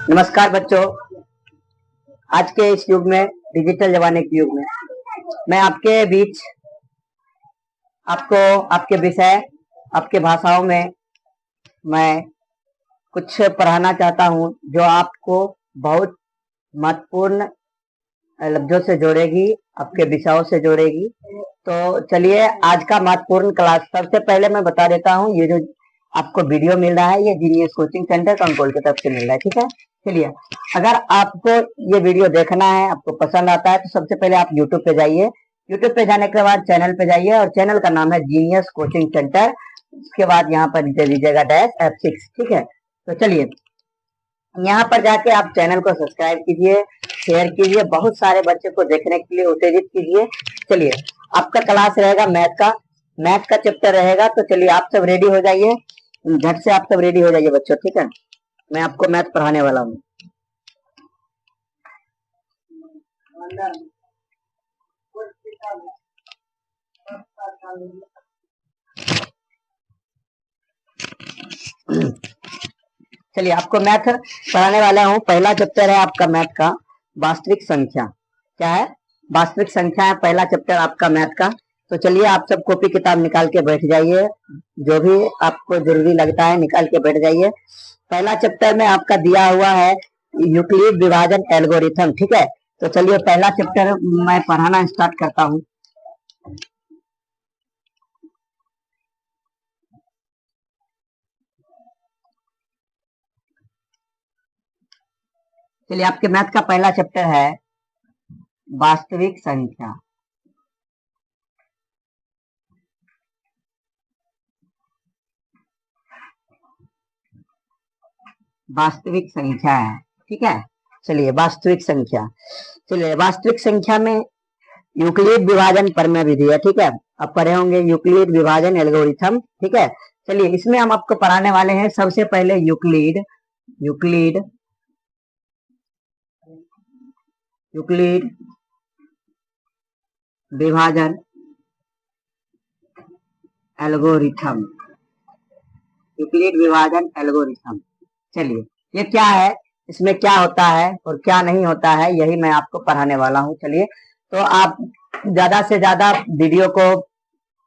नमस्कार बच्चों। आज के इस युग में, डिजिटल जमाने के युग में, मैं आपके बीच आपको आपके विषय, आपके भाषाओं में मैं कुछ पढ़ाना चाहता हूं जो आपको बहुत महत्वपूर्ण लफ्जों से जोड़ेगी, आपके विषयों से जोड़ेगी। तो चलिए, आज का महत्वपूर्ण क्लास सबसे पहले मैं बता देता हूं। ये जो आपको वीडियो मिल रहा है, ये जीनियस कोचिंग सेंटर कंट्रोल की तरफ से मिल रहा है, ठीक है। चलिए, अगर आपको ये वीडियो देखना है, आपको पसंद आता है, तो सबसे पहले आप यूट्यूब पे जाइए। यूट्यूब पे जाने के बाद चैनल पे जाइए और चैनल का नाम है जीनियस कोचिंग सेंटर। उसके बाद यहाँ पर दे दीजिएगा -F6, ठीक है। तो चलिए, यहाँ पर जाके आप चैनल को सब्सक्राइब कीजिए, शेयर कीजिए, बहुत सारे बच्चे को देखने के लिए उत्तेजित कीजिए। चलिए, आपका क्लास रहेगा मैथ का चैप्टर रहेगा। तो चलिए, आप सब रेडी हो जाइए, झट से आप सब रेडी हो जाइए बच्चों, ठीक है। मैं आपको मैथ पढ़ाने वाला हूँ। चलिए, आपको मैथ पढ़ाने वाला हूँ। पहला चैप्टर है आपका मैथ का वास्तविक संख्या। क्या है? वास्तविक संख्या है पहला चैप्टर आपका मैथ का। तो चलिए, आप सब कॉपी किताब निकाल के बैठ जाइए, जो भी आपको जरूरी लगता है निकाल के बैठ जाइए। पहला चैप्टर में आपका दिया हुआ है यूक्लिड विभाजन एल्गोरिथम, ठीक है। तो चलिए, पहला चैप्टर मैं पढ़ाना स्टार्ट करता हूँ। चलिए, आपके मैथ का पहला चैप्टर है वास्तविक संख्या। वास्तविक संख्या है, ठीक है। चलिए, वास्तविक संख्या। चलिए, वास्तविक संख्या में यूक्लिड विभाजन प्रमेय विधि है, ठीक है। आप पढ़े होंगे यूक्लिड विभाजन एल्गोरिथम, ठीक है। चलिए, इसमें हम आपको पढ़ाने वाले हैं सबसे पहले यूक्लिड विभाजन एल्गोरिथम। यूक्लिड विभाजन एल्गोरिथम। चलिए, ये क्या है, इसमें क्या होता है और क्या नहीं होता है, यही मैं आपको पढ़ाने वाला हूँ। चलिए, तो आप ज्यादा से ज्यादा वीडियो को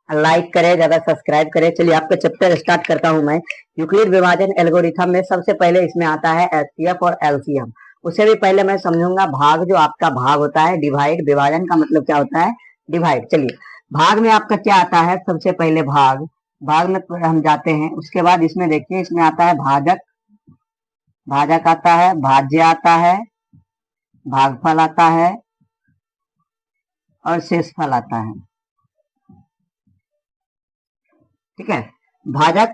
लाइक करें, ज्यादा सब्सक्राइब करें। चलिए, आपका चैप्टर स्टार्ट करता हूं मैं। यूक्लिड विभाजन एल्गोरिथम में सबसे पहले इसमें आता है एचसीएफ और एलसीएम। उससे भी पहले मैं समझूंगा भाग, जो आपका भाग होता है डिवाइड। विभाजन का मतलब क्या होता है? डिवाइड। चलिए, भाग में आपका क्या आता है? सबसे पहले भाग में हम जाते हैं। उसके बाद इसमें देखिए, इसमें आता है भाजक आता है, भाज्य आता है, भागफल आता है और शेषफल आता है, ठीक है। भाजक,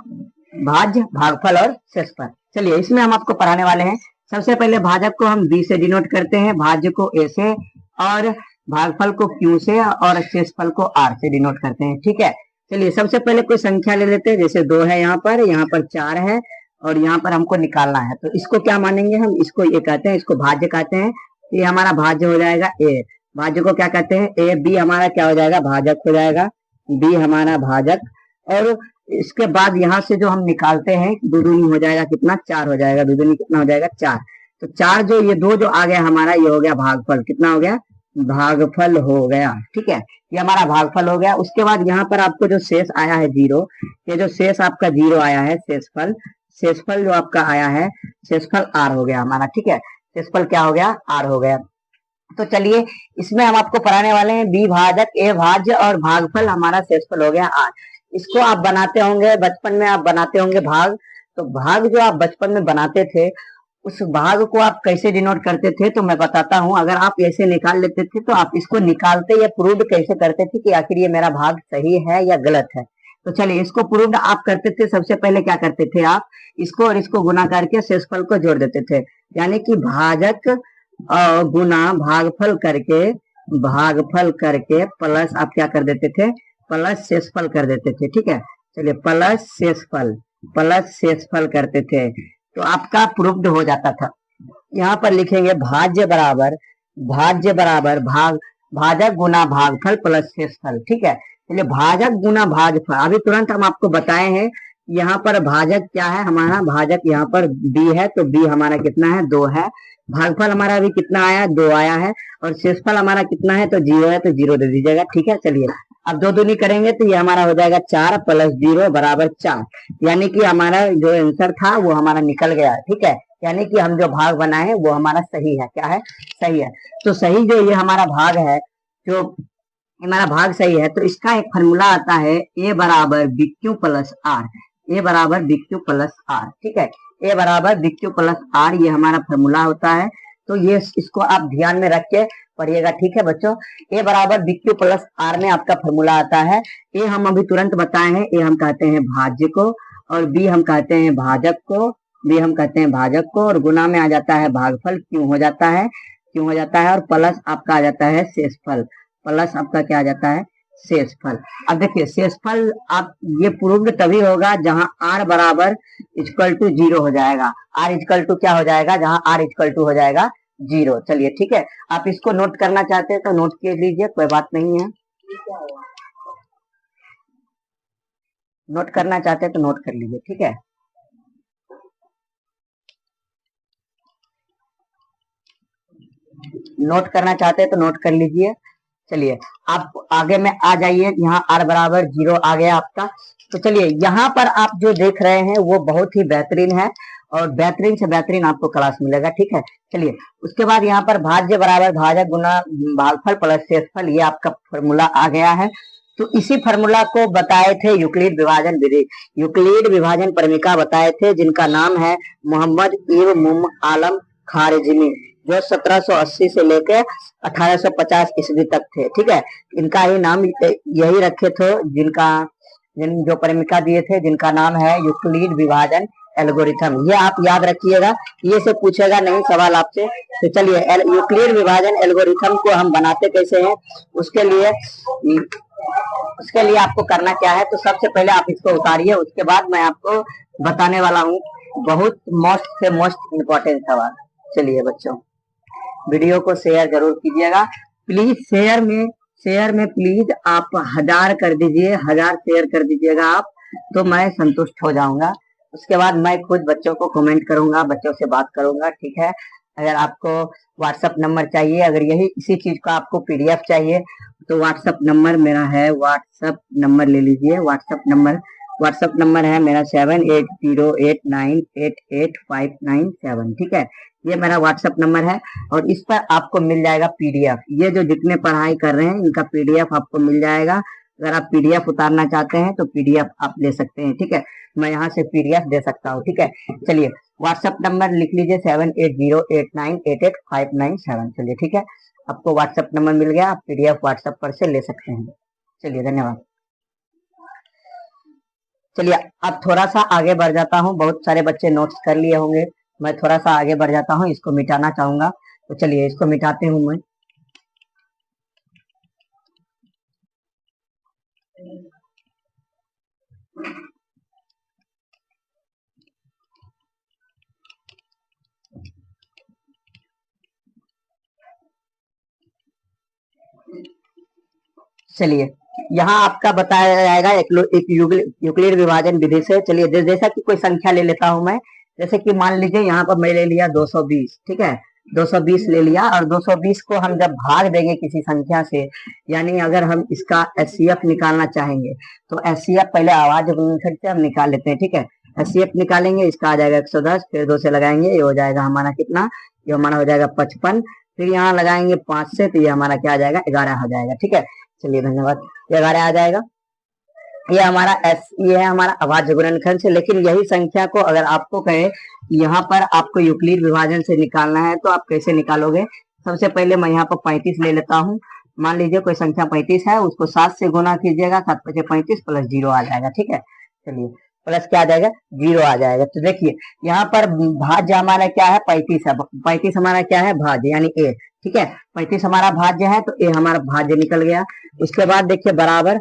भाज्य, भागफल और शेषफल। चलिए, इसमें हम आपको पढ़ाने वाले हैं। सबसे पहले भाजक को हम बी से डिनोट करते हैं, भाज्य को ए से, और भागफल को क्यू से, और शेषफल को आर से डिनोट करते हैं, ठीक है। चलिए, सबसे पहले कोई संख्या ले लेते हैं। जैसे 2 है, यहाँ पर 4 है, और यहाँ पर हमको निकालना है। तो इसको क्या मानेंगे हम? इसको ये कहते हैं, इसको भाज्य कहते हैं। ये हमारा भाज्य हो जाएगा ए। भाज्य को क्या कहते हैं? ए। बी हमारा क्या हो जाएगा? भाजक हो जाएगा। बी हमारा भाजक। और इसके बाद यहाँ से जो हम निकालते हैं, दो दूनी हो जाएगा कितना? 4 हो जाएगा। दो दूनी कितना हो जाएगा? 4। तो 4 जो ये 2 जो आ गया हमारा, ये हो गया भागफल। कितना हो गया? भागफल हो गया, ठीक है। ये हमारा भागफल हो गया। उसके बाद यहाँ पर आपको जो शेष आया है 0, ये जो शेष आपका 0 आया है, शेषफल जो आपका आया है, शेषफल आर हो गया हमारा, ठीक है। शेषफल क्या हो गया? आर हो गया। तो चलिए, इसमें हम आपको पढ़ाने वाले हैं बी भाजक, ए भाज्य और भागफल हमारा शेषफल हो गया आर। इसको आप बनाते होंगे बचपन में, आप बनाते होंगे भाग। तो भाग जो आप बचपन में बनाते थे, उस भाग को आप कैसे डिनोट करते थे, तो मैं बताता हूं। अगर आप ऐसे निकाल लेते थे, तो आप इसको निकालते या प्रूव कैसे करते थे कि आखिर ये मेरा भाग सही है या गलत है। तो चलिए, इसको प्रूव आप करते थे। सबसे पहले क्या करते थे आप? इसको और इसको गुना करके शेषफल को जोड़ देते थे। यानी कि भाजक गुना भागफल करके प्लस आप क्या कर देते थे? प्लस शेषफल कर देते थे, ठीक है। चलिए, प्लस शेषफल करते थे, तो आपका प्रूव्ड हो जाता था। यहाँ पर लिखेंगे भाज्य बराबर भाजक गुना भागफल प्लस शेषफल, ठीक है। चलिए, भाजक गुना भागफल, अभी तुरंत हम आपको बताए हैं यहाँ पर भाजक क्या है हमारा, भाजक यहाँ पर बी है, तो बी हमारा कितना है, 2 है। भागफल हमारा अभी कितना आया, 2 आया है। और शेषफल हमारा कितना है, तो 0 है, तो 0 दे दीजिएगा। ठीक है, चलिए अब दो दूनी करेंगे तो ये हमारा हो जाएगा 4 प्लस 0 बराबर 4। यानी कि हमारा जो आंसर था वो हमारा निकल गया। ठीक है, यानी कि हम जो भाग बनाए हैं वो हमारा सही है। क्या है, सही है। तो सही जो ये हमारा भाग है, जो हमारा भाग सही है, तो इसका एक फॉर्मूला आता है ए बराबर बी क्यू प्लस आर। ए बराबर बी क्यू प्लस आर। ठीक है, ए बराबर बी क्यू प्लस आर, ये हमारा फॉर्मूला होता है। तो ये इसको आप ध्यान में रख के पढ़िएगा। ठीक है बच्चों, ए बराबर बी क्यू प्लस आर में आपका फॉर्मूला आता है। ए हम अभी तुरंत बताए हैं, ए हम कहते हैं भाज्य को, और बी हम कहते हैं भाजक को, बी हम कहते हैं भाजक को, और गुना में आ जाता है भागफल, क्यों हो जाता है, क्यों हो जाता है, और प्लस आपका आ जाता है शेषफल, प्लस आपका क्या आ जाता है, शेषफल। अब देखिए शेषफल आप ये प्रूव्ड तभी होगा जहां आर बराबर इक्वल टू 0 हो जाएगा। आर इक्वल टू क्या हो जाएगा, जहां आर इक्वल टू हो जाएगा 0। चलिए ठीक है, आप इसको नोट करना चाहते हैं तो नोट कर लीजिए, कोई बात नहीं है। नोट करना चाहते हैं तो नोट कर लीजिए। ठीक है, नोट करना चाहते हैं तो नोट कर लीजिए। चलिए आप आगे में आ जाइए, यहाँ आर बराबर 0 आ गया आपका। तो चलिए यहाँ पर आप जो देख रहे हैं वो बहुत ही बेहतरीन है, और बेहतरीन से बेहतरीन आपको क्लास मिलेगा। ठीक है, चलिए उसके बाद यहाँ पर भाज्य बराबर भाजक गुना भागफल प्लस शेषफल, ये आपका फॉर्मूला आ गया है। तो इसी फॉर्मूला को बताए थे यूक्लिड विभाजन विधि, यूक्लिड विभाजन परमिका बताए थे, जिनका नाम है मोहम्मद इब्न आलम खारिजमी, जो 1780 से लेकर 1850 ईस्वी तक थे। ठीक है, इनका ही नाम यही रखे थे, जिन जो परिमिका दिए थे, जिनका नाम है यूक्लिड विभाजन एल्गोरिथम। ये आप याद रखिएगा, ये से पूछेगा नहीं सवाल आपसे। तो चलिए यूक्लिड विभाजन एल्गोरिथम को हम बनाते कैसे हैं, उसके लिए आपको करना क्या है, तो सबसे पहले आप इसको उतारिए, उसके बाद मैं आपको बताने वाला हूँ बहुत मोस्ट से मोस्ट इम्पोर्टेंट सवाल। चलिए बच्चों, वीडियो को शेयर जरूर कीजिएगा प्लीज। शेयर में प्लीज आप 1000 कर दीजिए, 1000 शेयर कर दीजिएगा आप, तो मैं संतुष्ट हो जाऊंगा। उसके बाद मैं खुद बच्चों को कमेंट करूंगा, बच्चों से बात करूंगा। ठीक है, अगर आपको व्हाट्सएप नंबर चाहिए, अगर यही इसी चीज का आपको पीडीएफ चाहिए, तो व्हाट्सएप नंबर मेरा है, व्हाट्सएप नंबर ले लीजिए। व्हाट्सएप नंबर है मेरा 7808988597। ठीक है, ये मेरा व्हाट्सएप नंबर है, और इस पर आपको मिल जाएगा पीडीएफ। ये जो जितने पढ़ाई कर रहे हैं इनका पीडीएफ आपको मिल जाएगा। अगर आप पीडीएफ उतारना चाहते हैं तो पीडीएफ आप ले सकते हैं। ठीक है, मैं यहाँ से पीडीएफ दे सकता हूँ। ठीक है, चलिए व्हाट्सएप नंबर लिख लीजिए 7808988597। चलिए ठीक है, आपको व्हाट्सएप नंबर मिल गया, आप पीडीएफ व्हाट्सएप पर से ले सकते हैं। चलिए धन्यवाद। चलिए अब थोड़ा सा आगे बढ़ जाता हूँ, बहुत सारे बच्चे नोट्स कर लिए होंगे, मैं थोड़ा सा आगे बढ़ जाता हूँ, इसको मिटाना चाहूंगा। तो चलिए इसको मिटाते हूँ मैं। चलिए यहाँ आपका बताया जाएगा एक यूक्लिड विभाजन विधि से। चलिए जैसा कि कोई संख्या ले लेता हूं मैं, जैसे कि मान लीजिए यहाँ पर मैं ले लिया 220। ठीक है, 220 ले लिया, और 220 को हम जब भाग देंगे किसी संख्या से, यानी अगर हम इसका एचसीएफ निकालना चाहेंगे, तो एचसीएफ पहले आवाज से हम निकाल लेते हैं। ठीक है, एचसीएफ निकालेंगे, इसका आ जाएगा 110, फिर 2 से लगाएंगे, ये हो जाएगा हमारा कितना, ये हमारा हो जाएगा 55, फिर यहाँ लगाएंगे 5 से, तो ये हमारा क्या आ जाएगा, 11 हो जाएगा। ठीक है, चलिए धन्यवाद, ये 11 आ जाएगा। ये है हमारा अभाज्य गुणनखंड से। लेकिन यही संख्या को अगर आपको कहे यहाँ पर आपको यूक्लिड विभाजन से निकालना है, तो आप कैसे निकालोगे। सबसे पहले मैं यहाँ पर 35 ले लेता हूँ। मान लीजिए कोई संख्या 35 है, उसको 7 से गुना कीजिएगा, 7 पचे 35 प्लस 0 आ जाएगा। ठीक है, चलिए प्लस क्या आ जाएगा, 0 आ जाएगा। तो देखिए यहाँ पर भाज्य हमारा क्या है, 35 है, 35 हमारा क्या है, भाज्य यानी ए। ठीक है, 35 हमारा भाज्य है, तो ए हमारा भाज्य निकल गया। उसके बाद देखिए बराबर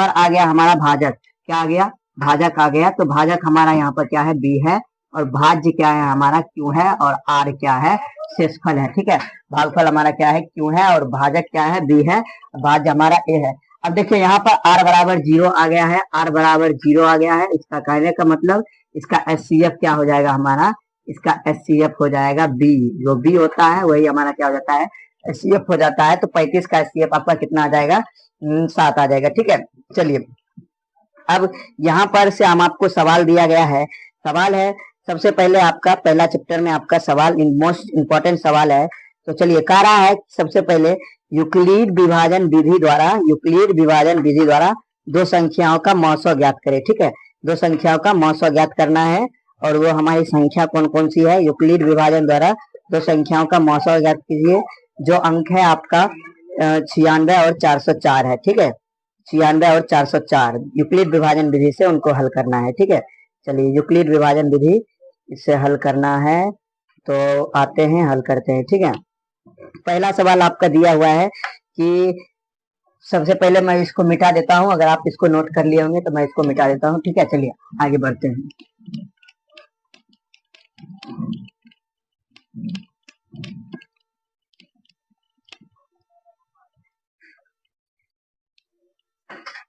आ गया हमारा भाजक, क्या आ गया, भाजक आ गया। तो भाजक हमारा यहाँ पर क्या है, बी है, और भाज्य क्या है हमारा, क्यू है, और आर क्या है, शेषफल है। ठीक है, भागफल हमारा क्या है, क्यू है, और भाजक क्या है, बी है, भाज्य हमारा ए है। अब देखिए यहाँ पर r बराबर 0 आ गया है, r बराबर 0 आ गया है। इसका कहने का मतलब इसका HCF क्या हो जाएगा हमारा, इसका HCF हो जाएगा B। जो B होता है वही हमारा क्या हो जाता है, HCF हो जाता है। तो 35 का HCF आपका कितना आ जाएगा, 7 आ जाएगा। ठीक है, चलिए अब यहाँ पर से हम आपको सवाल दिया गया है। सवाल है सबसे पहले आपका पहला चैप्टर में आपका सवाल मोस्ट इंपॉर्टेंट सवाल है। तो चलिए कह रहा है सबसे पहले यूक्लिड विभाजन विधि द्वारा दो संख्याओं का मौसो ज्ञात करें। ठीक है, दो संख्याओं का मौसो ज्ञात करना है और वो हमारी संख्या कौन कौन सी है। यूक्लिड विभाजन द्वारा दो संख्याओं का मौसो ज्ञात कीजिए। जो अंक है आपका 96 और 404 है। ठीक है, 96 और 404 यूक्लिड विभाजन विधि से उनको हल करना है। ठीक है, चलिए यूक्लिड विभाजन विधि इससे हल करना है तो आते हैं, हल करते हैं। ठीक है, पहला सवाल आपका दिया हुआ है कि सबसे पहले मैं इसको मिटा देता हूं। अगर आप इसको नोट कर लिए होंगे तो मैं इसको मिटा देता हूं। ठीक है, चलिए आगे बढ़ते हैं।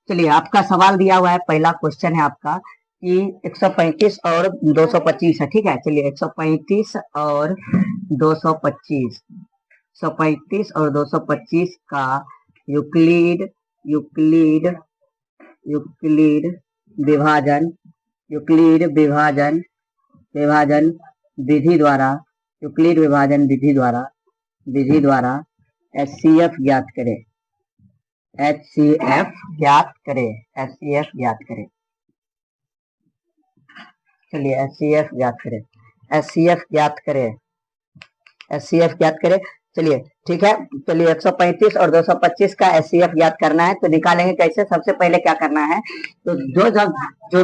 चलिए आपका सवाल दिया हुआ है, पहला क्वेश्चन है आपका कि 135 और 225 है। ठीक है, चलिए 135 और 225 135 और 225 का यूक्लिड विभाजन विधि द्वारा HCF ज्ञात करें। HCF ज्ञात करें। चलिए HCF ज्ञात करें। चलिए ठीक है, चलिए 135 और 225 का HCF ज्ञात करना है। तो निकालेंगे कैसे, सबसे पहले क्या करना है, तो जो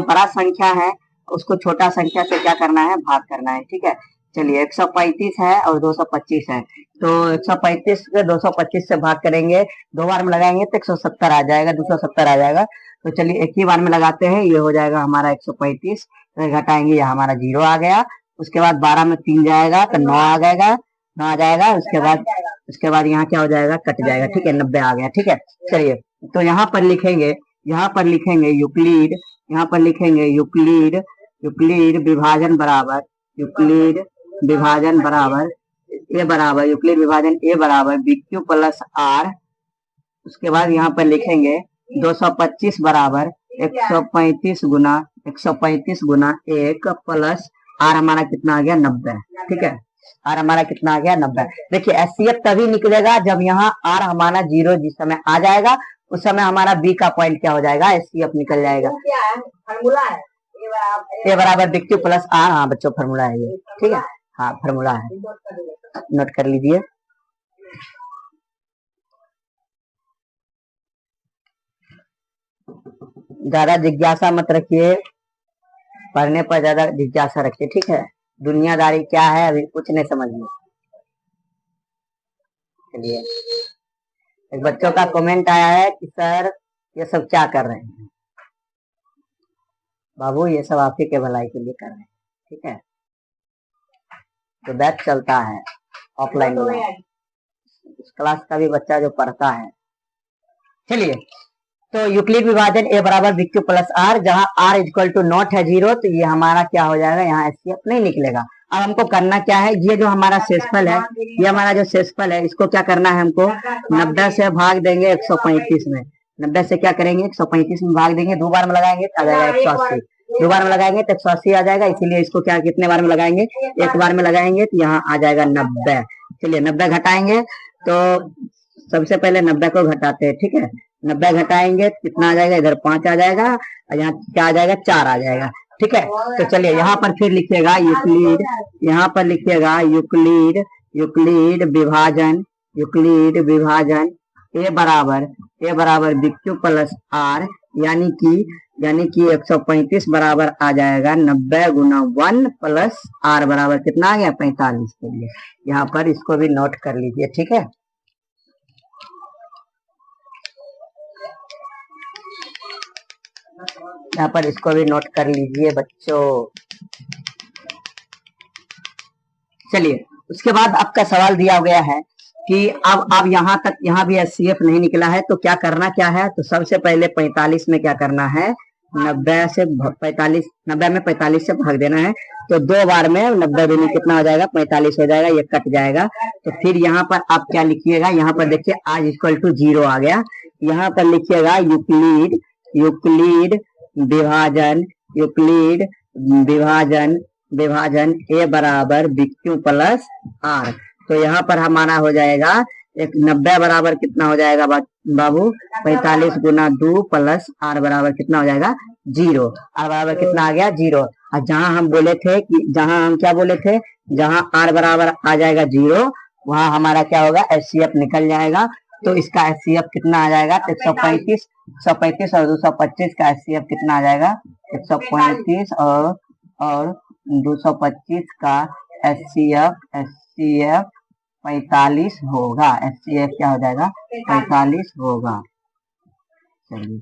बड़ा संख्या है उसको छोटा संख्या से क्या करना है, भाग करना है। ठीक है, चलिए 135 है और 225 है। तो 135 के 225 से भाग करेंगे, दो बार में लगाएंगे तो 170 आ जाएगा, 270 आ जाएगा। तो चलिए एक ही बार में लगाते हैं, ये हो जाएगा हमारा 135, घटाएंगे ये हमारा 0 आ गया। उसके बाद 12 में 3 जाएगा तो 9 आ जाएगा। उसके बाद यहाँ क्या हो जाएगा, कट जाएगा। ठीक है, 90 आ गया। ठीक है, चलिए तो यहाँ पर लिखेंगे यूक्लिड विभाजन बराबर ए बराबर BQ प्लस R। उसके बाद यहाँ पर लिखेंगे 225 बराबर 135 गुना 1 प्लस R हमारा कितना आ गया, 90। ठीक है, R हमारा कितना आ गया, 90। देखिए HCF तभी निकलेगा जब यहाँ R हमारा 0 जिस समय आ जाएगा उस समय हमारा B का पॉइंट क्या हो जाएगा, HCF निकल जाएगा। फॉर्मूला है ए बराबर BQ प्लस R। हाँ बच्चों, फॉर्मूला है ये। ठीक है, हाँ फॉर्मूला है, नोट कर लीजिए। ज्यादा जिज्ञासा मत रखिए, पढ़ने पर ज्यादा जिज्ञासा रखिए। ठीक है, दुनियादारी क्या है अभी कुछ नहीं समझ में। चलिए एक बच्चों का कमेंट आया है कि सर ये सब क्या कर रहे हैं। बाबू ये सब आप ही के भलाई के लिए कर रहे हैं। ठीक है, तो बैच चलता है ऑफलाइन में, इस क्लास का भी बच्चा जो पढ़ता है। चलिए तो यूक्लिड विभाजन ए बराबर BQ प्लस R, जहां R इक्वल टू नॉट है 0, तो ये हमारा क्या हो जाएगा, यहाँ HCF नहीं निकलेगा। अब हमको करना क्या है, ये जो हमारा शेषफल है, ये हमारा जो शेषफल है इसको क्या करना है, हमको 90 से भाग देंगे 135 में। 90 से क्या करेंगे, 135 में भाग देंगे, दो बार में लगाएंगे तो आ जाएगा 180, दो बार में लगाएंगे तो 180 आ जाएगा। इसीलिए इसको क्या कितने बार में लगाएंगे, एक बार में लगाएंगे तो यहाँ आ जाएगा 90। चलिए 90 घटाएंगे, तो सबसे पहले 90 को घटाते हैं। ठीक है, 90 घटाएंगे तो कितना आ जाएगा, इधर 5 आ जाएगा और यहाँ क्या आ जाएगा, 4 आ जाएगा। ठीक है, तो चलिए यहाँ पर फिर लिखिएगा यूक्लिड, यहाँ पर लिखिएगा यूक्लिड विभाजन ए बराबर BQ प्लस R, यानी कि 135 बराबर आ जाएगा 90 गुना 1 प्लस R बराबर कितना आ गया, 45 के लिए। यहाँ पर इसको भी नोट कर लीजिए। ठीक है, यहाँ पर इसको भी नोट कर लीजिए बच्चों। चलिए उसके बाद आपका सवाल दिया गया है कि अब यहाँ तक, यहाँ भी HCF नहीं निकला है, तो क्या करना क्या है, तो सबसे पहले 45 में क्या करना है, 90 से 45, 90 में 45 से भाग देना है। तो 2 बार में 90 दूनी कितना हो जाएगा, 45 हो जाएगा, ये कट जाएगा। तो फिर यहाँ पर आप क्या लिखिएगा, यहाँ पर देखिए r इक्वल टू 0 आ गया। यहाँ पर लिखिएगा यूक्लिड यूक्लिड विभाजन यूक्लिड विभाजन विभाजन a बराबर BQ प्लस R। तो यहाँ पर हमारा हो जाएगा एक 90 बराबर कितना हो जाएगा बाबू, 45 गुना 2 प्लस R बराबर कितना हो जाएगा 0। R बराबर कितना आ गया 0। और जहां हम बोले थे कि जहां हम क्या बोले थे, जहां R बराबर आ जाएगा 0 वहां हमारा क्या होगा, HCF निकल जाएगा। तो इसका HCF कितना आ जाएगा, 135 और 225 का HCF कितना आ जाएगा, 135 और 225 का HCF 45 होगा। HCF क्या हो जाएगा, 45 होगा। चलिए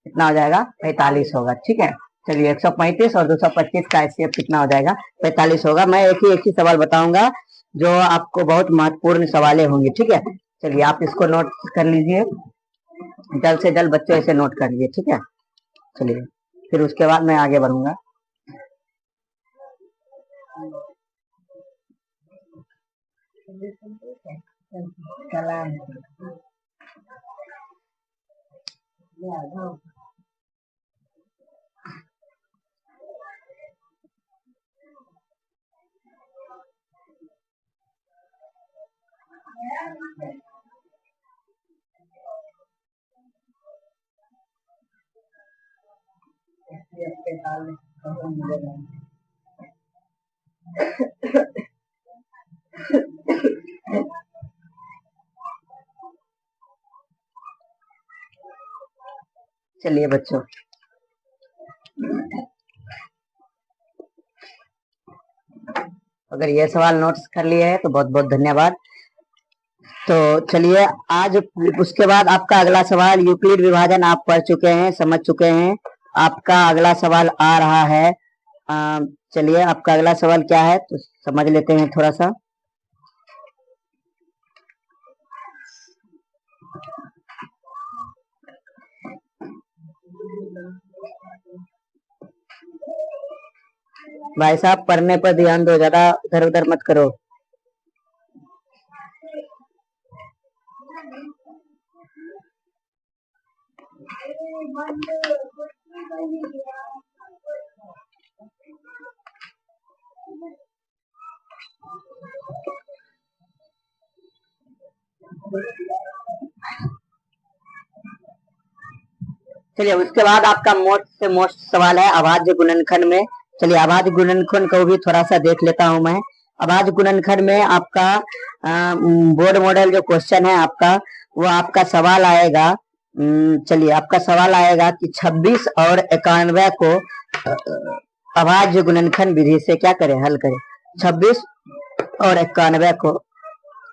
कितना हो जाएगा, 45 होगा। ठीक है, चलिए 135 और 225 का HCF कितना हो जाएगा, 45 होगा। मैं एक ही सवाल बताऊंगा जो आपको बहुत महत्वपूर्ण सवाल होंगे। ठीक है, चलिए आप इसको नोट कर लीजिए, जल्द से जल्द बच्चों इसे नोट कर लीजिए। ठीक है, चलिए फिर उसके बाद मैं आगे बढ़ूंगा। चलिए बच्चों, अगर ये सवाल नोट्स कर लिए हैं तो बहुत बहुत धन्यवाद। तो चलिए आज उसके बाद आपका अगला सवाल, यूक्लिड विभाजन आप पढ़ चुके हैं, समझ चुके हैं। आपका अगला सवाल आ रहा है, चलिए आपका अगला सवाल क्या है तो समझ लेते हैं थोड़ा सा। भाई साहब पढ़ने पर ध्यान दो, ज्यादा इधर उधर मत करो। चलिए उसके बाद आपका मोस्ट से मोस्ट सवाल है अभाज्य गुणनखंड में। चलिए अभाज्य गुणनखंड को भी थोड़ा सा देख लेता हूं मैं। अभाज्य गुणनखंड में आपका बोर्ड मॉडल जो क्वेश्चन है आपका, वो आपका सवाल आएगा, चलिए आपका सवाल आएगा कि 26 और 91 को अभाज्य गुणनखंड विधि से क्या करें, हल करें। 26 और 91 को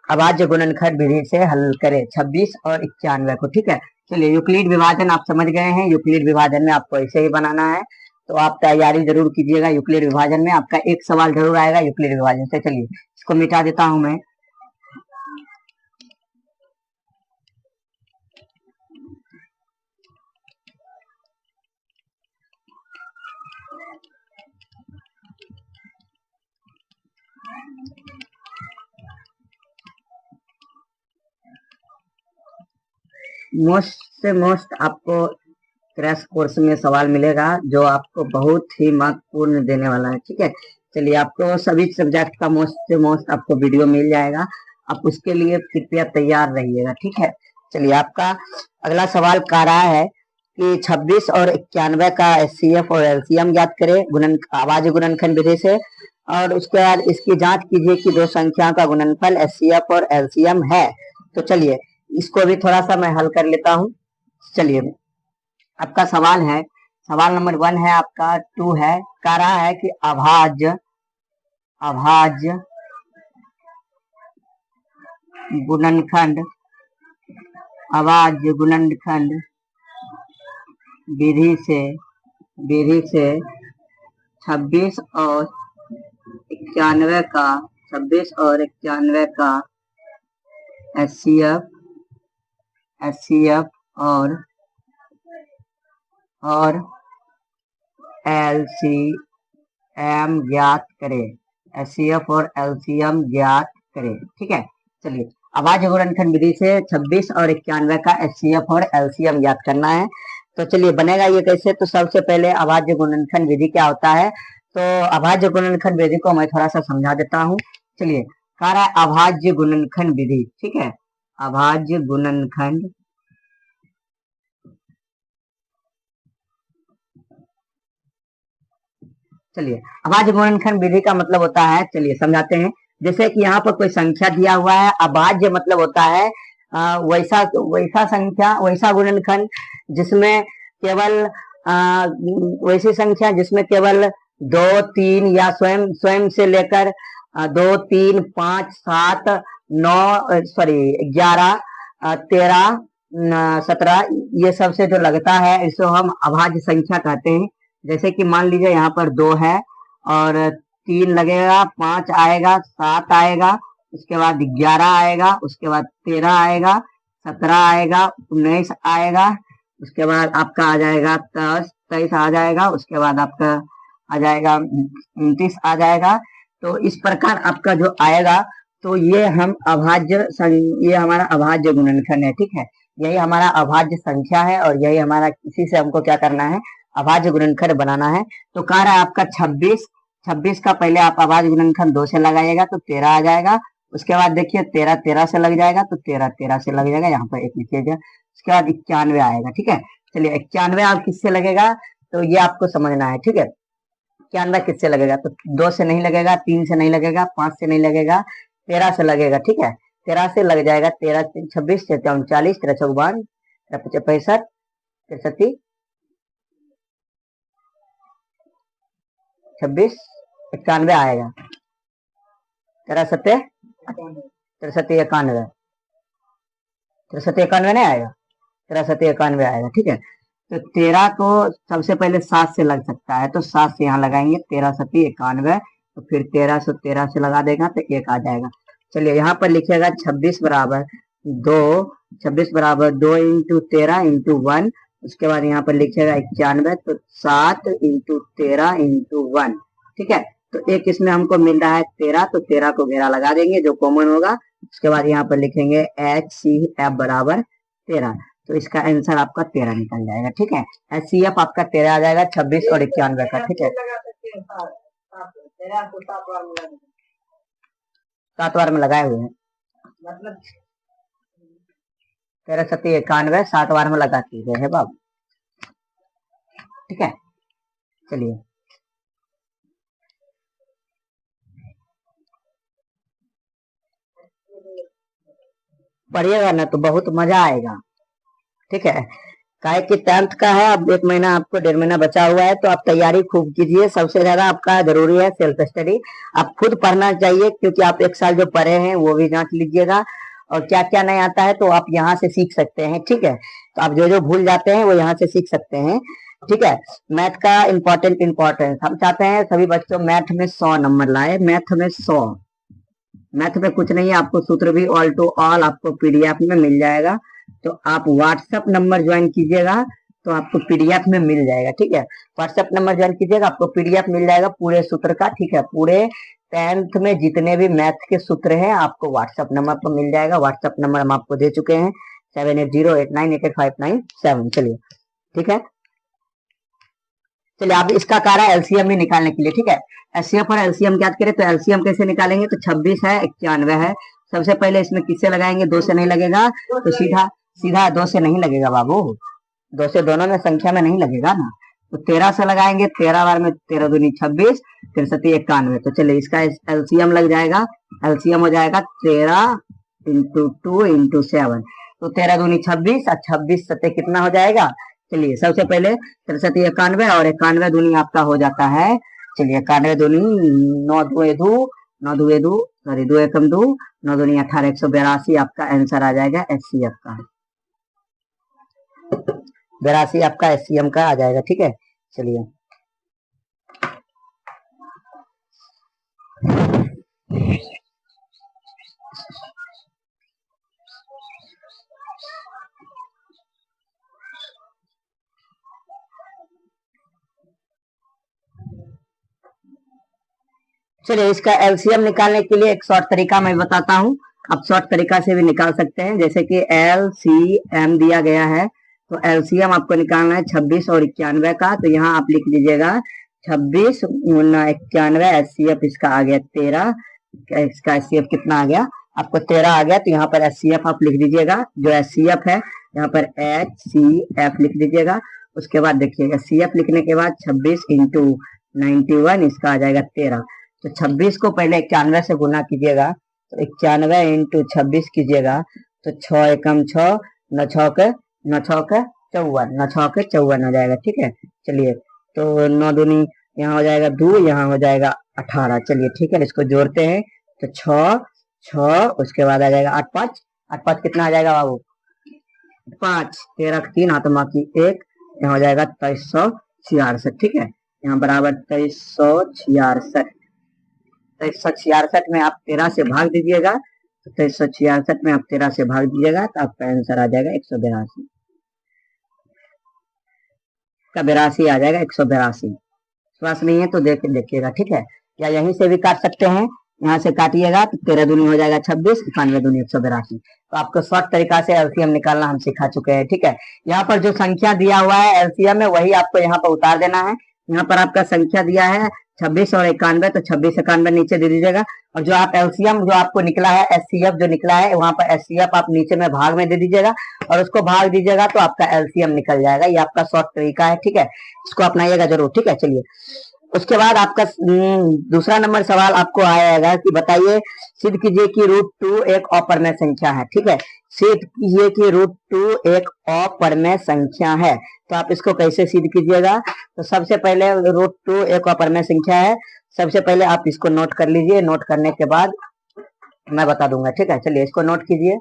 अभाज्य गुणनखंड विधि से हल करें, 26 और 91 को। ठीक है, चलिए यूक्लिड विभाजन आप समझ गए हैं। यूक्लिड विभाजन में आपको ऐसे ही बनाना है, तो आप तैयारी जरूर कीजिएगा। यूक्लिड विभाजन में आपका एक सवाल जरूर आएगा यूक्लिड विभाजन से। चलिए इसको मिटा देता हूं मैं। मोस्ट से मोस्ट आपको क्रैश कोर्स में सवाल मिलेगा जो आपको बहुत ही महत्वपूर्ण देने वाला है। ठीक है, चलिए आपको सभी सब्जेक्ट का मोस्ट से मोस्ट आपको वीडियो मिल जाएगा, आप उसके लिए कृपया तैयार रहिएगा। ठीक है, चलिए आपका अगला सवाल कह रहा है कि 26 और 91 का HCF और LCM ज्ञात करें अभाज्य गुणनखंड विधि से, और उसके बाद इसकी जांच कीजिए कि दो संख्या का गुणनफल HCF और LCM है। तो चलिए इसको भी थोड़ा सा मैं हल कर लेता हूं। चलिए आपका सवाल है, सवाल नंबर 1 है आपका 2 है, कह रहा है कि अभाज्य गुणनखंड विधि से 26 और 91 का HCF HCF और LCM ज्ञात करें। HCF और LCM ज्ञात करें। ठीक है, चलिए अभाज्य गुणनखंड विधि से 26 और 91 का HCF और LCM ज्ञात करना है। तो चलिए बनेगा ये कैसे। तो सबसे पहले अभाज्य गुणनखंड विधि क्या होता है। तो अभाज्य गुणनखंड विधि को मैं थोड़ा सा समझा देता हूँ। चलिए कह रहा है अभाज्य गुणनखंड विधि। ठीक है, अभाज्य गुणनखंड चलिए अभाज्य गुणनखंड विधि का मतलब होता है, चलिए समझाते हैं। जैसे कि यहाँ पर कोई संख्या दिया हुआ है, अभाज्य मतलब होता है वैसा वैसा संख्या, वैसा गुणनखंड जिसमें केवल वैसी संख्या जिसमें केवल 2, 3 या स्वयं से लेकर 2, 3, 5, 7, 9 सॉरी 11, 13, 17 ये सबसे जो लगता है इसको हम अभाज्य संख्या कहते हैं। जैसे कि मान लीजिए यहाँ पर 2 है और 3 लगेगा, 5 आएगा, 7 आएगा, उसके बाद 11 आएगा, उसके बाद 13 आएगा, 17 आएगा, 19 आएगा, उसके बाद आपका आ जाएगा 10, 23 आ जाएगा, उसके बाद आपका आ जाएगा 29 आ जाएगा। तो इस प्रकार आपका जो आएगा तो ये ये हमारा अभाज्य गुणनखंड है। ठीक है, यही हमारा अभाज्य संख्या है और यही हमारा, इसी से हमको क्या करना है, अभाज्य गुणनखंड बनाना है। तो कह रहा है आपका 26 का पहले आप अभाज्य गुणनखंड 2 से लगाइएगा तो 13 आ जाएगा। उसके बाद देखिए 13 13 से लग जाएगा तो 13 13 से लग जाएगा, यहाँ पर एक लिखिएगा। उसके बाद 91 आएगा। ठीक है, चलिए 91 आप किससे लगेगा तो ये आपको समझना है। ठीक है, 91 किससे लगेगा तो 2 से नहीं लगेगा, 3 से नहीं लगेगा, 5 से नहीं लगेगा, 13 से लगेगा। ठीक है, 13 से लग जाएगा। 13 26 39 13 54 13 65 63 26 91 आएगा। 13 सत्ते 91 नहीं आएगा, 13 91 आएगा। ठीक है, तो 13 को सबसे पहले 7 से लग सकता है तो 7 से यहाँ लगाएंगे, 13 सत्ती 91, तो फिर 13 से लगा देगा तो 1 आ जाएगा। चलिए यहाँ पर लिखिएगा 26 बराबर 2 इंटू 13 इंटू 1। उसके बाद यहाँ पर लिखिएगा 91 तो 7 इंटू 13 इंटू 1। ठीक है, तो एक इसमें हमको मिल रहा है 13, तो 13 को घेरा लगा देंगे जो कॉमन होगा। उसके बाद यहाँ पर लिखेंगे HCF बराबर 13, तो इसका आंसर आपका 13 निकल जाएगा। ठीक है, HCF आपका 13 आ जाएगा 26 और 91 का। ठीक है, 7 बार में लगाए हुए हैं, मतलब 13 सत्ती 91 7 बार में लगाते गए हैं बाबू। ठीक है, चलिए पढ़िएगा ना तो बहुत मजा आएगा। ठीक है, काहे कि 10th का है, अब 1 महीना आपको 1.5 महीना बचा हुआ है, तो आप तैयारी खूब कीजिए। सबसे ज्यादा आपका जरूरी है सेल्फ स्टडी, आप खुद पढ़ना चाहिए क्योंकि आप 1 साल जो पढ़े हैं वो भी जांच लीजिएगा और क्या क्या नहीं आता है तो आप यहाँ से सीख सकते हैं। ठीक है, तो आप जो जो भूल जाते हैं वो यहाँ से सीख सकते हैं। ठीक है, मैथ का इम्पोर्टेंस हम चाहते हैं सभी बच्चों मैथ में 100 नंबर लाए। मैथ में 100, मैथ में कुछ नहीं है, आपको सूत्र भी ऑल टू ऑल आपको पीडीएफ में मिल जाएगा। तो आप व्हाट्सएप नंबर ज्वाइन कीजिएगा तो आपको पीडीएफ में मिल जाएगा। ठीक है, व्हाट्सएप नंबर ज्वाइन कीजिएगा, आपको पीडीएफ मिल जाएगा पूरे सूत्र का। ठीक है, पूरे 10th में जितने भी मैथ के सूत्र हैं आपको व्हाट्सएप नंबर पर मिल जाएगा। व्हाट्सएप नंबर हम आपको दे चुके हैं 7808988597। चलिए ठीक है, चलिए आप इसका कार्य एलसीएम भी निकालने के लिए। ठीक है, एचसीएफ और एलसीएम ज्ञात करें तो एलसीएम कैसे निकालेंगे तो 26 है 91 है। सबसे पहले इसमें किससे लगाएंगे, 2 से नहीं लगेगा तो सीधा सीधा 2 से नहीं लगेगा बाबू, 2 से दोनों में संख्या में नहीं लगेगा ना, तो 13 से लगाएंगे। 13 बार में 13 दूनी 26 63 91, तो चलिए इसका एलसीएम लग जाएगा। एलसीएम हो जाएगा 13 इंटू 2 इंटू 7, तो 13 दूनी 26 और 26 सत्ते कितना हो जाएगा। चलिए सबसे पहले 63 91 और 91 दूनी आपका हो जाता है, चलिए 91 दूनी 9 दुए दो 9 दुए दो सॉरी 2 एकम 2 9 दूनी 18 182 आपका आंसर आ जाएगा एचसीएफ का, 82 आपका एचसीएम का आ जाएगा। ठीक है, चलिए चलिए इसका एलसीएम निकालने के लिए एक शॉर्ट तरीका मैं बताता हूँ। आप शॉर्ट तरीका से भी निकाल सकते हैं, जैसे कि एलसीएम दिया गया है, तो एलसीएम आपको निकालना है 26 और 91 का। तो यहाँ आप लिख दीजिएगा 26 गुना 91, एचसीएफ इसका आ गया 13। इसका एचसीएफ कितना आ गया? आपको 13 आ गया। तो यहाँ पर एचसीएफ आप लिख दीजिएगा, जो एचसीएफ है यहाँ पर एचसीएफ लिख दीजिएगा। उसके बाद देखिएगा सीएफ लिखने के बाद 26 इंटू 91, इसका आ जाएगा 13। तो 26 को पहले 91 से गुना कीजिएगा, तो 91 इंटू 26 कीजिएगा, तो 6 एकम 6, 9 छक 54, 9 छक 54 हो जाएगा। ठीक है, चलिए तो 9 दूनी यहाँ हो जाएगा 2, यहाँ हो जाएगा 18। चलिए ठीक है, इसको जोड़ते हैं, तो 6, उसके बाद आ जाएगा 8 5, 8 5 कितना आ जाएगा बाबू? 5, 13 3 आत्मा की 1, यहाँ हो जाएगा 2366। ठीक है, यहाँ बराबर 2366। 2366 में आप 13 से भाग दीजिएगा, तो 2366 में आप 13 से भाग दीजिएगा, तो आपका आंसर आ जाएगा 182 का 82 आ जाएगा 182। विश्वास नहीं है तो देखिएगा। ठीक है, या यहीं से भी काट सकते हैं, यहाँ से काटिएगा तो 13 दूनी हो जाएगा 26, 91 दूनी 182। तो आपको शॉर्ट तरीका से एलसीएम निकालना हम सिखा चुके हैं। ठीक है, यहाँ पर जो संख्या दिया हुआ है एलसीएम में, वही आपको यहाँ पर उतार देना है। यहाँ पर आपका संख्या दिया है 26 और 91, तो 26 91 नीचे दे दीजिएगा, और जो आप एलसीएम जो आपको निकला है एचसीएफ जो निकला है, वहां पर एचसीएफ आप नीचे में भाग में दे दीजिएगा और उसको भाग दीजिएगा, तो आपका एलसीएम निकल जाएगा। ये आपका शॉर्ट तरीका है। ठीक है, इसको अपनाइएगा जरूर। ठीक है, चलिए उसके बाद आपका दूसरा नंबर सवाल आपको आएगा कि बताइए, सिद्ध कीजिए कि √2 एक अपरिमेय संख्या है। ठीक है, सिद्ध कीजिए कि √2 एक अपरिमेय संख्या है। तो आप इसको कैसे सिद्ध कीजिएगा? तो सबसे पहले √2 एक अपरिमेय संख्या है, सबसे पहले आप इसको नोट कर लीजिए। नोट करने के बाद मैं बता दूंगा। ठीक है, चलिए इसको नोट कीजिए।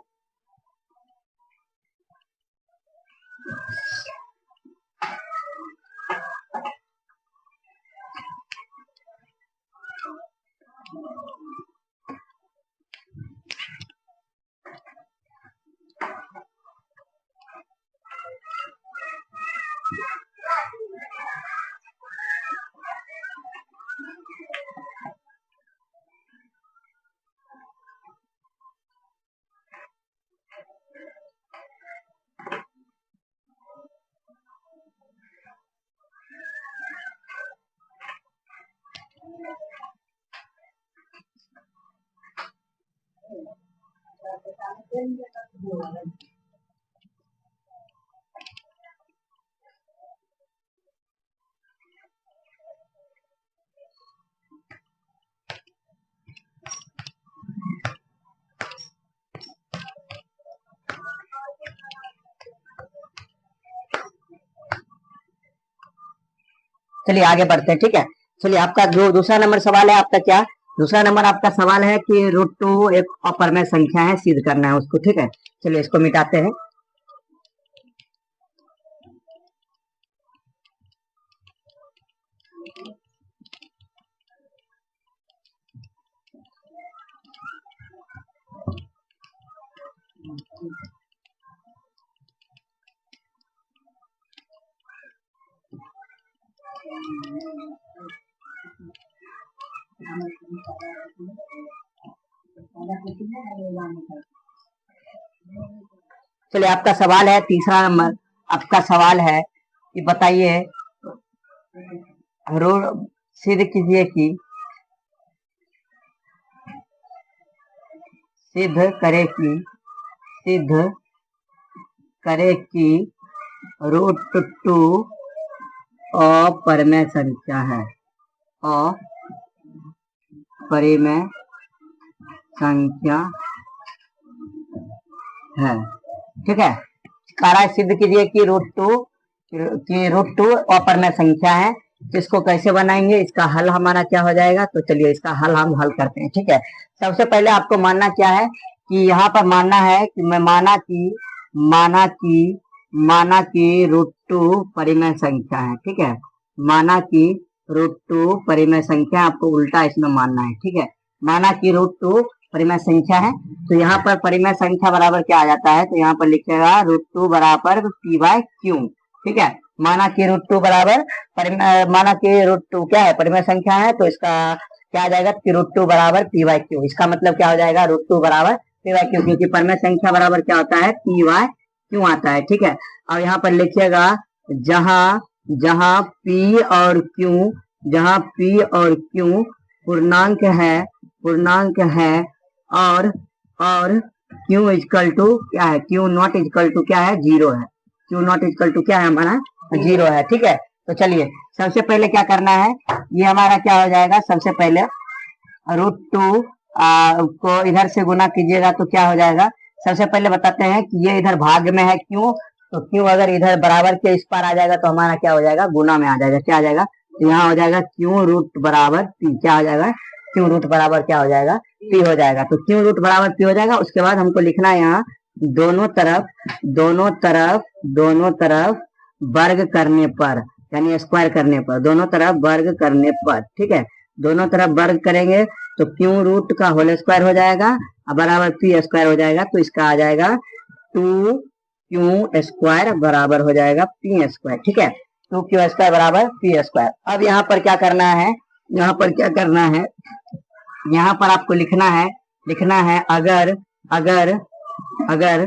चलिए आगे बढ़ते हैं। ठीक है, चलिए आपका जो दूसरा नंबर सवाल है आपका क्या? दूसरा नंबर आपका सवाल है कि √2 एक अपरिमेय संख्या है, सिद्ध करना है उसको। ठीक है, चलिए इसको मिटाते हैं। चलिए आपका सवाल है, तीसरा नंबर आपका सवाल है कि बताइए, सिद्ध कीजिए कि सिद्ध करे कि √2 अपरिमेय संख्या है। अपरिमेय संख्या है। ठीक है, कार्य सिद्ध कीजिए कि √2 अपरिमेय संख्या है। तो इसको कैसे बनाएंगे? इसका हल हमारा क्या हो जाएगा? तो चलिए इसका हल हम हल करते हैं। ठीक है, सबसे पहले आपको मानना क्या है कि यहाँ पर मानना है कि मैं माना कि √2 परिमेय संख्या है। ठीक है, माना कि √2 परिमेय संख्या, आपको उल्टा इसमें मानना है। ठीक है, माना कि √2 परिमेय संख्या है, तो यहाँ पर परिमेय संख्या बराबर क्या आ जाता है? तो यहाँ पर लिखेगा √2 बराबर p/q। ठीक है, माना कि √2 बराबर माना कि √2 क्या है? परिमेय संख्या है, तो इसका क्या आ जाएगा, √2 बराबर पी वाई क्यू। इसका मतलब क्या हो जाएगा, √2 बराबर पी वाई क्यू, क्योंकि परमेय संख्या बराबर क्या होता है, पी वाई क्यू आता है। ठीक है, और यहाँ पर लिखिएगा जहां जहां पी और क्यू, जहां पी और क्यू पूर्णांक है और क्यू इजकल टू क्या है, क्यू नॉट इजकल टू क्या है, 0 है। क्यू नॉट इजकल टू क्या है हमारा, 0 है। ठीक है, तो चलिए सबसे पहले क्या करना है, ये हमारा क्या हो जाएगा, सबसे पहले √2 को इधर से गुना कीजिएगा तो क्या हो जाएगा। सबसे पहले बताते हैं कि ये इधर भाग में है क्यों, तो क्यों अगर इधर बराबर के इस पार आ जाएगा तो हमारा क्या हो जाएगा, गुना में आ जाएगा। क्या आ जाएगा, तो यहाँ हो जाएगा क्यों रूट बराबर पी, क्या हो जाएगा, क्यों रूट बराबर क्या हो जाएगा, पी हो जाएगा। तो क्यों रूट बराबर पी हो जाएगा। उसके बाद हमको लिखना है यहाँ दोनों तरफ वर्ग करने पर, यानी स्क्वायर करने पर, दोनों तरफ वर्ग करने पर। ठीक है, दोनों तरफ वर्ग करेंगे तो क्यों रूट का होल स्क्वायर हो जाएगा बराबर पी स्क्वायर हो जाएगा। तो इसका आ जाएगा 2 क्यू स्क्वायर बराबर हो जाएगा पी स्क्वायर। ठीक है, 2 क्यू स्क्वायर बराबर पी स्क्वायर। अब यहाँ पर क्या करना है, यहाँ पर आपको लिखना है अगर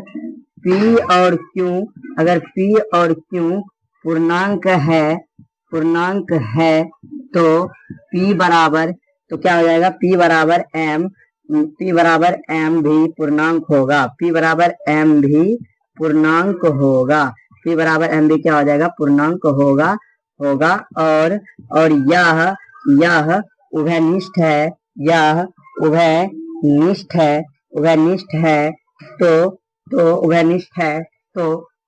पी और क्यू पूर्णांक है तो पी बराबर, तो क्या हो जाएगा, पी बराबर एम भी पूर्णांक होगा, पी बराबर एम भी क्या हो जाएगा, पूर्णांक होगा। और यह उभयनिष्ठ है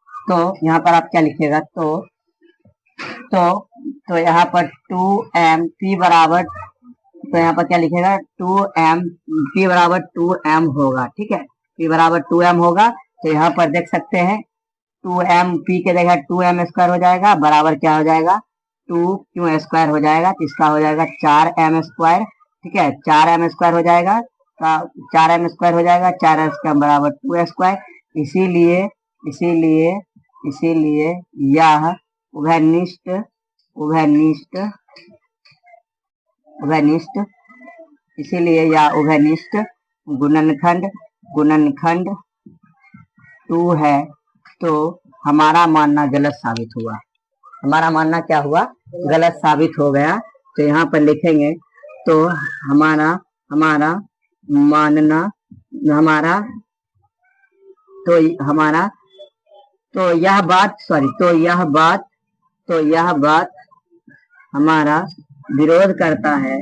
तो यहाँ पर आप क्या लिखिएगा, तो यहाँ पर 2m p बराबर, तो यहाँ पर क्या लिखेगा, 2m p बराबर 2m होगा। ठीक है, p बराबर 2m होगा। तो यहाँ पर देख सकते हैं 2m p के जगह 2m स्क्वायर हो जाएगा बराबर क्या हो जाएगा, 2 क्यू स्क्वायर हो जाएगा। तो इसका हो जाएगा 4m स्क्वायर। ठीक है, 4m स्क्वायर हो जाएगा, 4m स्क्वायर हो जाएगा, 4m स्क्वायर बराबर 2 स्क्वायर। इसीलिए यह उभयनिष्ठ गुणनखंड 2 है। तो हमारा मानना गलत साबित हुआ, हमारा मानना क्या हुआ, गलत साबित हो गया। तो यहाँ पर लिखेंगे तो हमारा मानना यह बात हमारा विरोध करता है।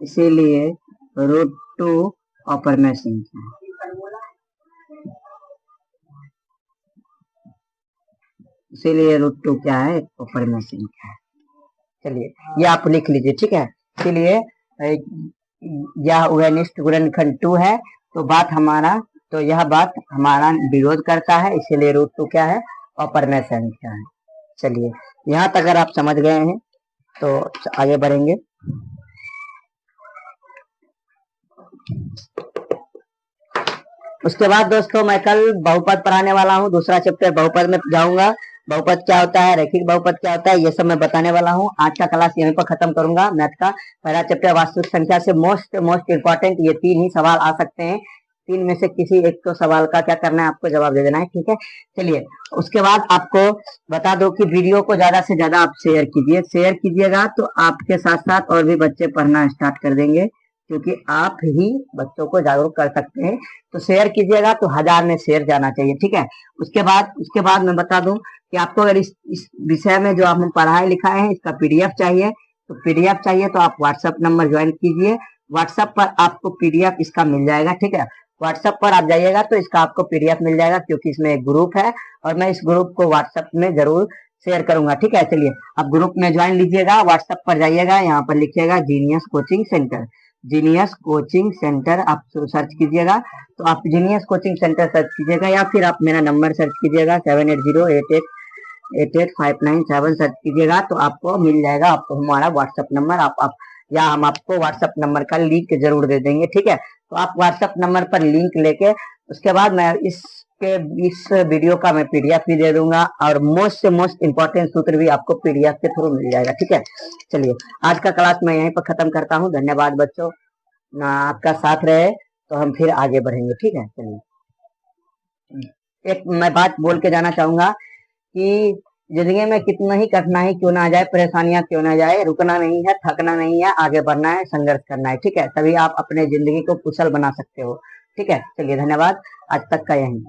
इसीलिए √2 अपरमेय संख्या है। इसीलिए √2 क्या है, अपरमेय संख्या है। चलिए ये आप लिख लीजिए। ठीक है, इसीलिए यह उभयनिष्ठ गुणनखंड 2 है। तो यह बात हमारा विरोध करता है, इसीलिए √2 क्या है, अपरमेय संख्या है। चलिए यहाँ तक अगर आप समझ गए हैं तो आगे बढ़ेंगे। उसके बाद दोस्तों मैं कल बहुपद पढ़ाने वाला हूँ, दूसरा चैप्टर बहुपद में जाऊंगा। बहुपद क्या होता है, रैखिक बहुपद क्या होता है, ये सब मैं बताने वाला हूँ। आज का क्लास यहीं पर खत्म करूंगा। मैथ का पहला चैप्टर वास्तविक संख्या से मोस्ट इंपॉर्टेंट ये 3 ही सवाल आ सकते हैं। 3 में से किसी एक तो सवाल का क्या करना है, आपको जवाब दे देना है। ठीक है, चलिए उसके बाद आपको बता दो कि वीडियो को ज्यादा से ज्यादा आप शेयर कीजिएगा तो आपके साथ साथ और भी बच्चे पढ़ना स्टार्ट कर देंगे, क्योंकि आप ही बच्चों को जागरूक कर सकते हैं। तो शेयर कीजिएगा तो 1000 में शेयर जाना चाहिए। ठीक है, उसके बाद मैं बता दूं कि आपको अगर इस विषय में जो आपने पढ़ाई लिखाए हैं इसका पीडीएफ चाहिए तो आप व्हाट्सएप नंबर ज्वाइन कीजिए। व्हाट्सएप पर आपको पीडीएफ इसका मिल जाएगा। ठीक है, व्हाट्सएप पर आप जाइएगा तो इसका आपको पीडीएफ मिल जाएगा, क्योंकि इसमें एक ग्रुप है और मैं इस ग्रुप को व्हाट्सएप में जरूर शेयर करूंगा। ठीक है, चलिए आप ग्रुप में ज्वाइन लीजिएगा, व्हाट्सएप पर जाइएगा, यहाँ पर लिखिएगा जीनियस कोचिंग सेंटर आप सर्च कीजिएगा। तो आप जीनियस कोचिंग सेंटर सर्च कीजिएगा या फिर आप मेरा नंबर सर्च कीजिएगा 78088859 सर्च कीजिएगा तो आपको मिल जाएगा, आपको हमारा व्हाट्सएप नंबर या हम आपको व्हाट्सएप नंबर का लिंक जरूर दे देंगे। ठीक है, तो आप व्हाट्सएप नंबर पर लिंक लेके उसके बाद मैं इस के इस वीडियो का मैं पीडीएफ भी दे दूंगा और मोस्ट से मोस्ट इंपॉर्टेंट सूत्र भी आपको पीडीएफ के थ्रू मिल जाएगा। ठीक है, चलिए आज का क्लास मैं यहीं पर खत्म करता हूँ। धन्यवाद बच्चों, ना आपका साथ रहे तो हम फिर आगे बढ़ेंगे। ठीक है, चलिए एक मैं बात बोल के जाना चाहूंगा कि जिंदगी में कितना ही कठिनाई क्यों ना आ जाए, परेशानियां क्यों ना जाए, रुकना नहीं है, थकना नहीं है, आगे बढ़ना है, संघर्ष करना है। ठीक है, तभी आप अपने जिंदगी को कुशल बना सकते हो। ठीक है, चलिए धन्यवाद, आज तक का यही।